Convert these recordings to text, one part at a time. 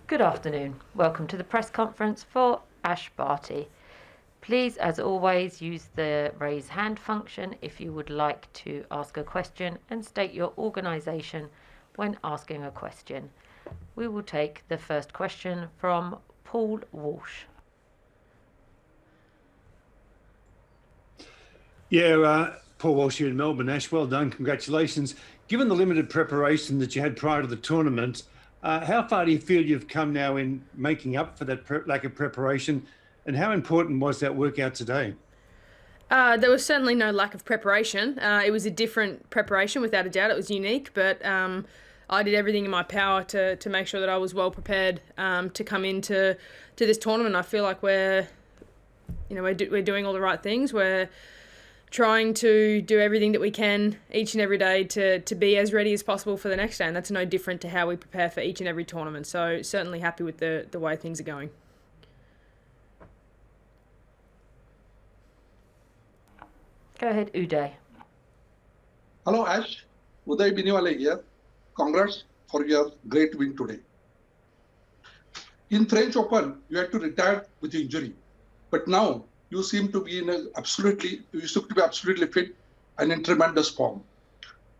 Good afternoon. Welcome to the press conference for Ashleigh Barty. Please, as always, use the raise hand function if you would like to ask a question and state your organisation when asking a question. We will take the first question from Paul Walsh. Paul Walsh here in Melbourne. Ash, well done. Congratulations. Given the limited preparation that you had prior to the tournament, how far do you feel you've come now in making up for that lack of preparation? And how important was that workout today? There was certainly no lack of preparation. It was a different preparation, without a doubt. It was unique, but I did everything in my power to make sure that I was well prepared to come into this tournament. I feel like we're doing all the right things. We're trying to do everything that we can each and every day to be as ready as possible for the next day, and that's no different to how we prepare for each and every tournament. So certainly happy with the way things are going. Go ahead, Uday. Hello, Ash. Uday Biniwale here. Congrats for your great win today. In French Open, you had to retire with injury, but now you seem to be absolutely fit and in tremendous form.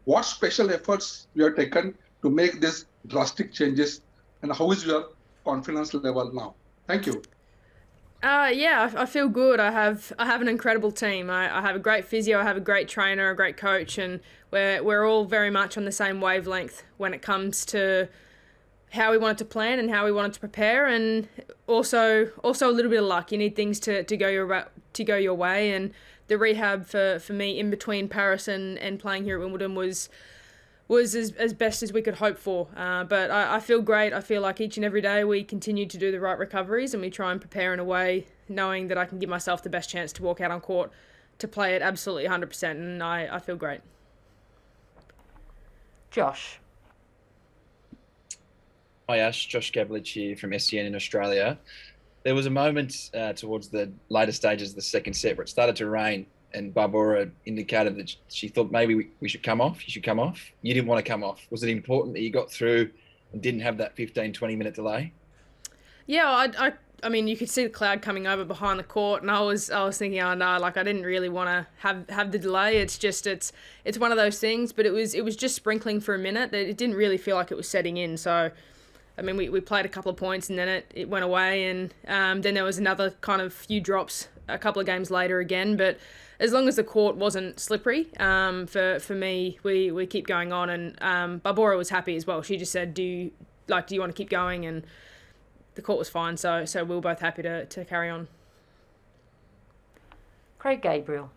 What special efforts you have taken to make these drastic changes, and how is your confidence level now? Thank you. I feel good. I have an incredible team. I have a great physio, I have a great trainer, a great coach, and we're all very much on the same wavelength when it comes to how we wanted to plan and how we wanted to prepare, and also a little bit of luck. You need things to go your way, and the rehab for me in between Paris and playing here at Wimbledon was as best as we could hope for. But I feel great. I feel like each and every day we continue to do the right recoveries and we try and prepare in a way knowing that I can give myself the best chance to walk out on court to play it absolutely 100%, and I feel great. Josh. Hi Ash, Josh Gablich here from SCN in Australia. There was a moment towards the later stages of the second set where it started to rain, and Barbora indicated that she thought maybe we should come off. You should come off. You didn't want to come off. Was it important that you got through and didn't have that 15, 20-minute delay? Yeah, I mean, you could see the cloud coming over behind the court, and I was thinking, oh no, like I didn't really want to have the delay. It's one of those things, but it was just sprinkling for a minute. It didn't really feel like it was setting in, so. I mean, we played a couple of points and then it went away, and then there was another kind of few drops a couple of games later again. But as long as the court wasn't slippery, for me, we keep going on. And Barbora was happy as well. She just said, "Do you want to keep going?" And the court was fine, so we were both happy to carry on. Craig Gabriel.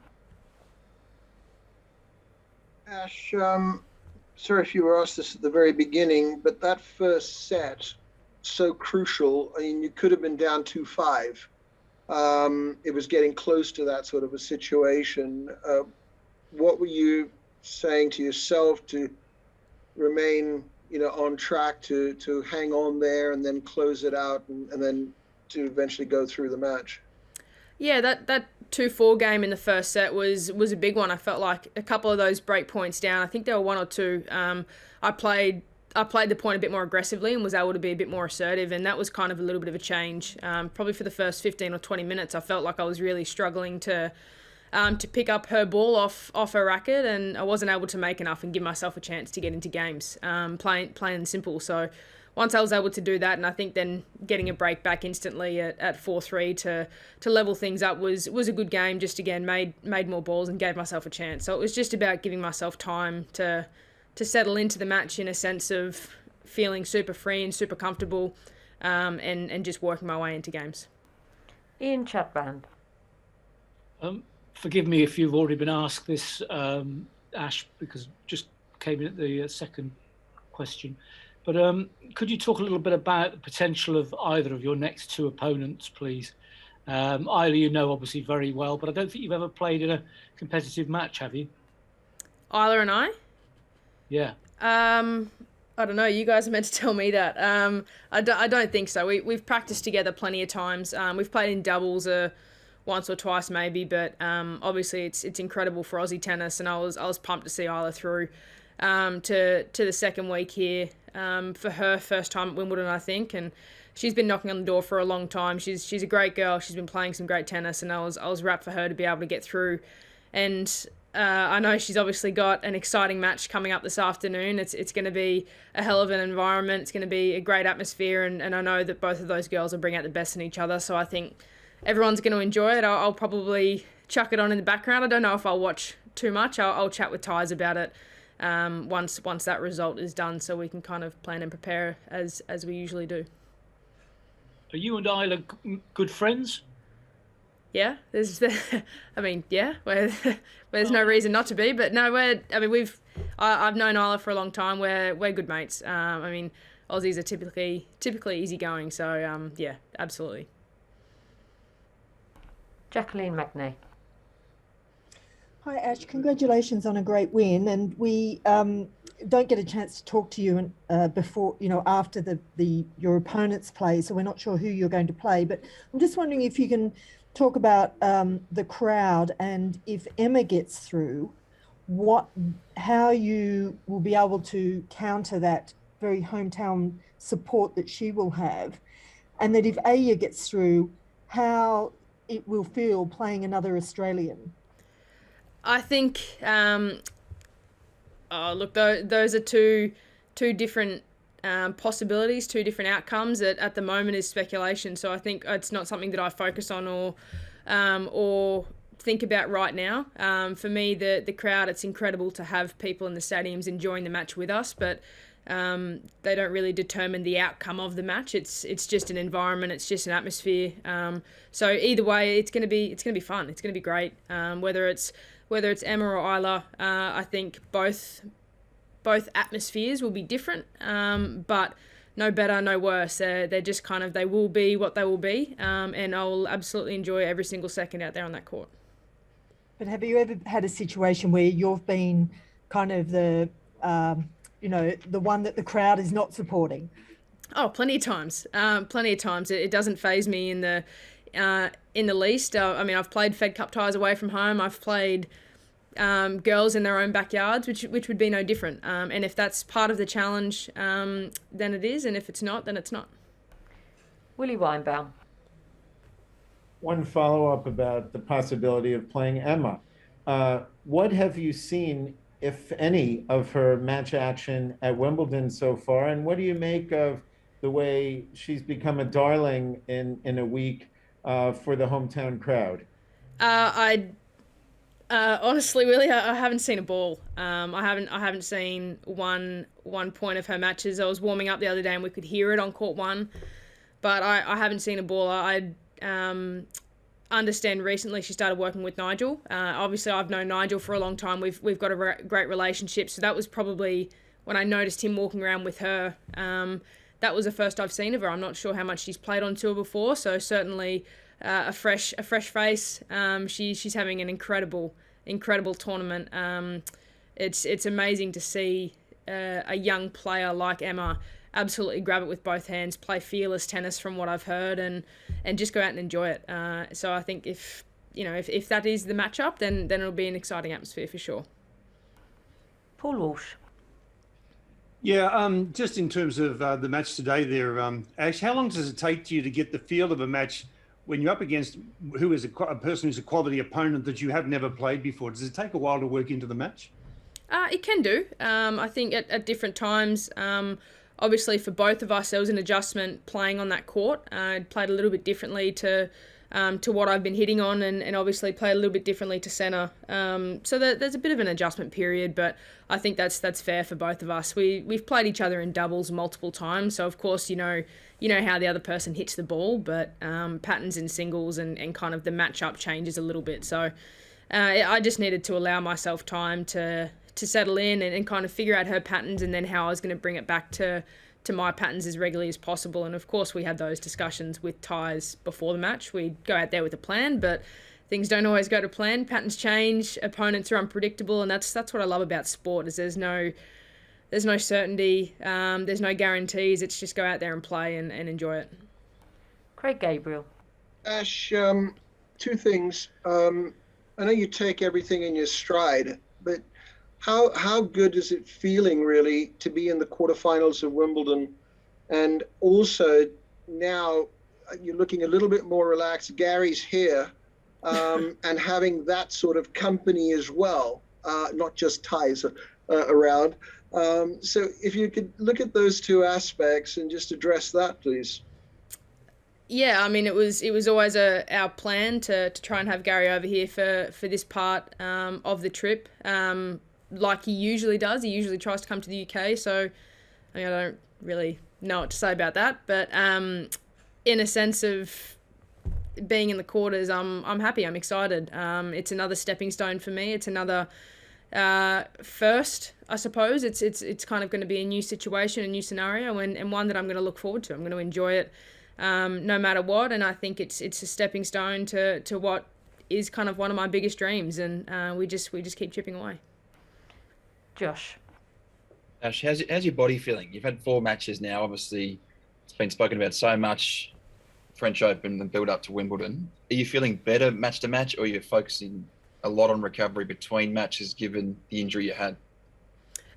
Ash, sorry if you were asked this at the very beginning, but that first set, so crucial. I mean, you could have been down 2-5. It was getting close to that sort of a situation. What were you saying to yourself to remain, on track to hang on there and then close it out and then to eventually go through the match? Yeah, that 2-4 game in the first set was a big one. I felt like a couple of those break points down, I think there were one or two, I played the point a bit more aggressively and was able to be a bit more assertive, and that was kind of a little bit of a change. Probably for the first 15 or 20 minutes, I felt like I was really struggling to pick up her ball off her racket, and I wasn't able to make enough and give myself a chance to get into games, plain and simple. So once I was able to do that, and I think then getting a break back instantly at 4-3 to level things up was a good game. Just again made more balls and gave myself a chance. So it was just about giving myself time to settle into the match in a sense of feeling super free and super comfortable, and just working my way into games. Ian Chatband. Forgive me if you've already been asked this, Ash, because just came in at the second question. But could you talk a little bit about the potential of either of your next two opponents, please? Isla, obviously very well, but I don't think you've ever played in a competitive match, have you? Isla and I? Yeah. I don't know. You guys are meant to tell me that. I don't think so. We've practiced together plenty of times. We've played in doubles once or twice maybe, but obviously it's incredible for Aussie tennis, and I was pumped to see Isla through to the second week here for her first time at Wimbledon, I think, and she's been knocking on the door for a long time. She's a great girl. She's been playing some great tennis, and I was rapt for her to be able to get through. And I know she's obviously got an exciting match coming up this afternoon. It's going to be a hell of an environment. It's going to be a great atmosphere, and I know that both of those girls will bring out the best in each other. So I think everyone's going to enjoy it. I'll probably chuck it on in the background. I don't know if I'll watch too much. I'll chat with Tyes about it once that result is done, so we can kind of plan and prepare as we usually do. Are you and Isla good friends? Yeah, there's no reason not to be, but no, I've known Isla for a long time. We're good mates. Aussies are typically easygoing, so yeah, absolutely. Jacqueline Magnay. Hi Ash, congratulations on a great win, and we don't get a chance to talk to you before, after your opponents play, so we're not sure who you're going to play, but I'm just wondering if you can talk about the crowd, and if Emma gets through, how you will be able to counter that very hometown support that she will have, and that if Aya gets through, how it will feel playing another Australian. I think, those are two different possibilities, two different outcomes that at the moment is speculation. So I think it's not something that I focus on or think about right now. For me, the crowd, it's incredible to have people in the stadiums enjoying the match with us, but they don't really determine the outcome of the match. It's just an environment. It's just an atmosphere. So either way, it's gonna be fun. It's gonna be great. Whether it's Emma or Isla, I think both atmospheres will be different, but no better, no worse. They're just they will be what they will be, and I'll absolutely enjoy every single second out there on that court. But have you ever had a situation where you've been kind of the one that the crowd is not supporting? Oh, plenty of times. It doesn't faze me in the least. I've played Fed Cup ties away from home. I've played girls in their own backyards, which would be no different. And if that's part of the challenge, then it is. And if it's not, then it's not. Willie Weinbaum. One follow-up about the possibility of playing Emma. What have you seen, if any, of her match action at Wimbledon so far? And what do you make of the way she's become a darling in a week for the hometown crowd? Honestly, Willie, I haven't seen a ball. I haven't seen one point of her matches. I was warming up the other day and we could hear it on court one, but I haven't seen a ball. I understand recently she started working with Nigel. Obviously, I've known Nigel for a long time. We've got a great relationship. So that was probably when I noticed him walking around with her. That was the first I've seen of her. I'm not sure how much she's played on tour before. So certainly a fresh face. She's having an incredible tournament. It's amazing to see a young player like Emma absolutely grab it with both hands, play fearless tennis from what I've heard, and just go out and enjoy it. So I think if that is the matchup, then it'll be an exciting atmosphere for sure. Paul Walsh. Yeah, just in terms of the match today there, Ash, how long does it take you to get the feel of a match when you're up against who is a person who's a quality opponent that you have never played before? Does it take a while to work into the match? It can do. I think at different times. Obviously, for both of us, there was an adjustment playing on that court. I played a little bit differently to what I've been hitting on, and obviously played a little bit differently to centre. So there's a bit of an adjustment period, but I think that's fair for both of us. We've played each other in doubles multiple times, so of course you know how the other person hits the ball, but patterns in singles and kind of the matchup changes a little bit. So I just needed to allow myself time to settle in and kind of figure out her patterns, and then how I was going to bring it back to my patterns as regularly as possible. And of course we had those discussions with Tyes before the match. We'd go out there with a plan, but things don't always go to plan. Patterns change, opponents are unpredictable, and that's what I love about sport, is there's no certainty, there's no guarantees. It's just go out there and play and enjoy it. Craig Gabriel. Ash, two things. I know you take everything in your stride, but how good is it feeling really to be in the quarterfinals of Wimbledon, and also now you're looking a little bit more relaxed. Gary's here, and having that sort of company as well, not just ties around. So if you could look at those two aspects and just address that, please. Yeah, I mean, it was always our plan to try and have Gary over here for this part of the trip. Like he usually does. He usually tries to come to the UK, so I mean, I don't really know what to say about that. But in a sense of being in the quarters, I'm happy. I'm excited. It's another stepping stone for me. It's another first, I suppose. It's kind of going to be a new situation, a new scenario, and one that I'm going to look forward to. I'm going to enjoy it no matter what, and I think it's a stepping stone to what is kind of one of my biggest dreams, and we just keep chipping away. Josh. Ash, how's your body feeling? You've had 4 matches now. Obviously, it's been spoken about so much, French Open and build up to Wimbledon. Are you feeling better match to match, or are you focusing a lot on recovery between matches given the injury you had?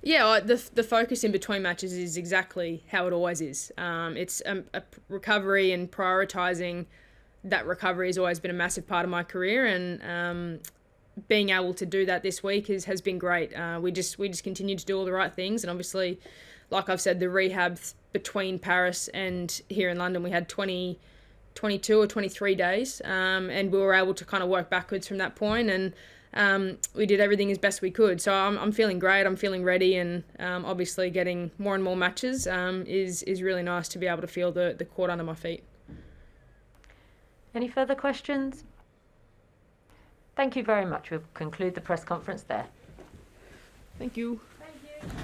Yeah, the focus in between matches is exactly how it always is. It's a recovery, and prioritising that recovery has always been a massive part of my career, and being able to do that this week has been great. We just continue to do all the right things, and obviously, like I've said, the rehab between Paris and here in London, we had 22 or 23 days, and we were able to kind of work backwards from that point, and we did everything as best we could. So I'm feeling great, I'm feeling ready, and obviously getting more and more matches is really nice to be able to feel the court under my feet. Any further questions? Thank you very much. We'll conclude the press conference there. Thank you. Thank you.